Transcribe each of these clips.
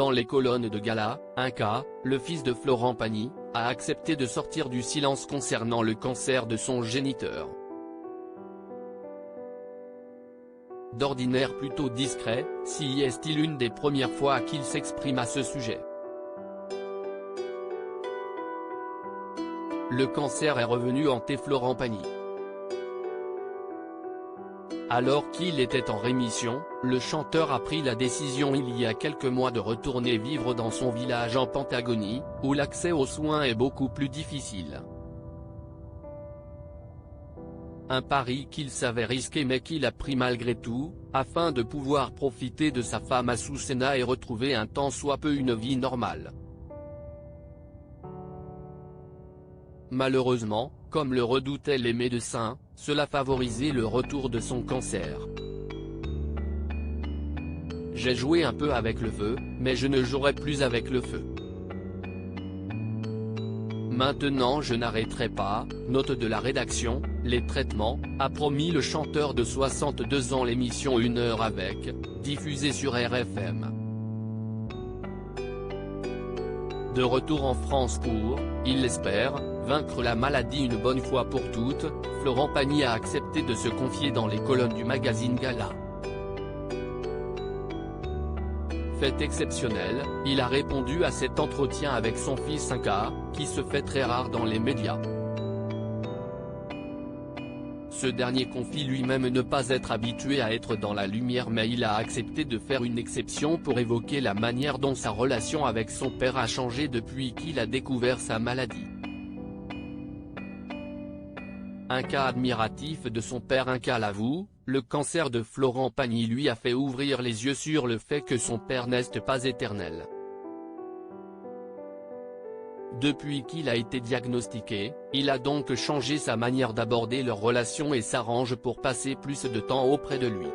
Dans les colonnes de Gala, un cas, le fils de Florent Pagny, a accepté de sortir du silence concernant le cancer de son géniteur. D'ordinaire plutôt discret, si est-il une des premières fois qu'il s'exprime à ce sujet. Le cancer est revenu hanter Florent Pagny. Alors qu'il était en rémission, le chanteur a pris la décision il y a quelques mois de retourner vivre dans son village en Pentagonie, où l'accès aux soins est beaucoup plus difficile. Un pari qu'il savait risqué mais qu'il a pris malgré tout, afin de pouvoir profiter de sa femme Azucena et retrouver un tant soit peu une vie normale. Malheureusement, comme le redoutaient les médecins, cela favorisait le retour de son cancer. J'ai joué un peu avec le feu, mais je ne jouerai plus avec le feu. Maintenant je n'arrêterai pas, note de la rédaction, les traitements, a promis le chanteur de 62 ans. L'émission 1 heure avec, diffusée sur RFM. De retour en France pour, il l'espère, vaincre la maladie une bonne fois pour toutes, Florent Pagny a accepté de se confier dans les colonnes du magazine Gala. Fait exceptionnel, il a répondu à cet entretien avec son fils, un cas, qui se fait très rare dans les médias. Ce dernier confie lui-même ne pas être habitué à être dans la lumière, mais il a accepté de faire une exception pour évoquer la manière dont sa relation avec son père a changé depuis qu'il a découvert sa maladie. Un cas admiratif de son père. Un cas l'avoue, le cancer de Florent Pagny lui a fait ouvrir les yeux sur le fait que son père n'est pas éternel. Depuis qu'il a été diagnostiqué, il a donc changé sa manière d'aborder leur relation et s'arrange pour passer plus de temps auprès de lui.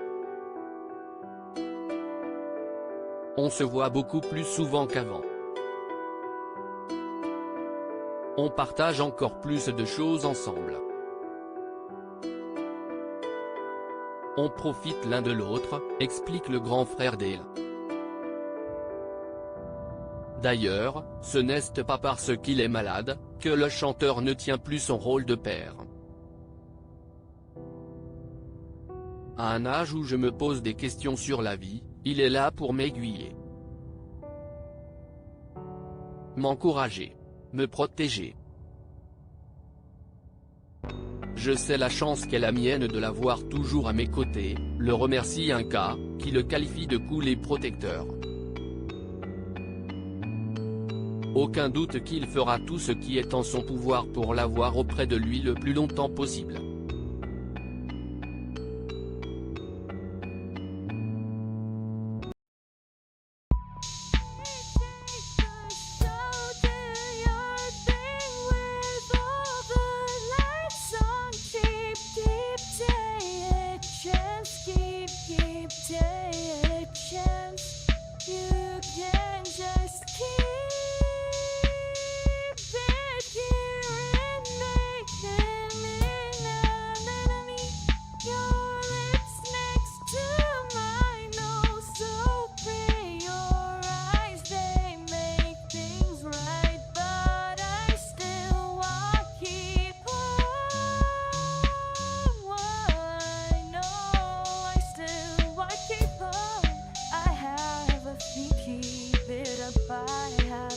On se voit beaucoup plus souvent qu'avant. On partage encore plus de choses ensemble. On profite l'un de l'autre, explique le grand frère d'Elle. D'ailleurs, ce n'est pas parce qu'il est malade, que le chanteur ne tient plus son rôle de père. À un âge où je me pose des questions sur la vie, il est là pour m'aiguiller. M'encourager. Me protéger. Je sais la chance qu'est la mienne de l'avoir toujours à mes côtés, le remercie un cas, qui le qualifie de cool et protecteur. Aucun doute qu'il fera tout ce qui est en son pouvoir pour l'avoir auprès de lui le plus longtemps possible. Keep it up, I have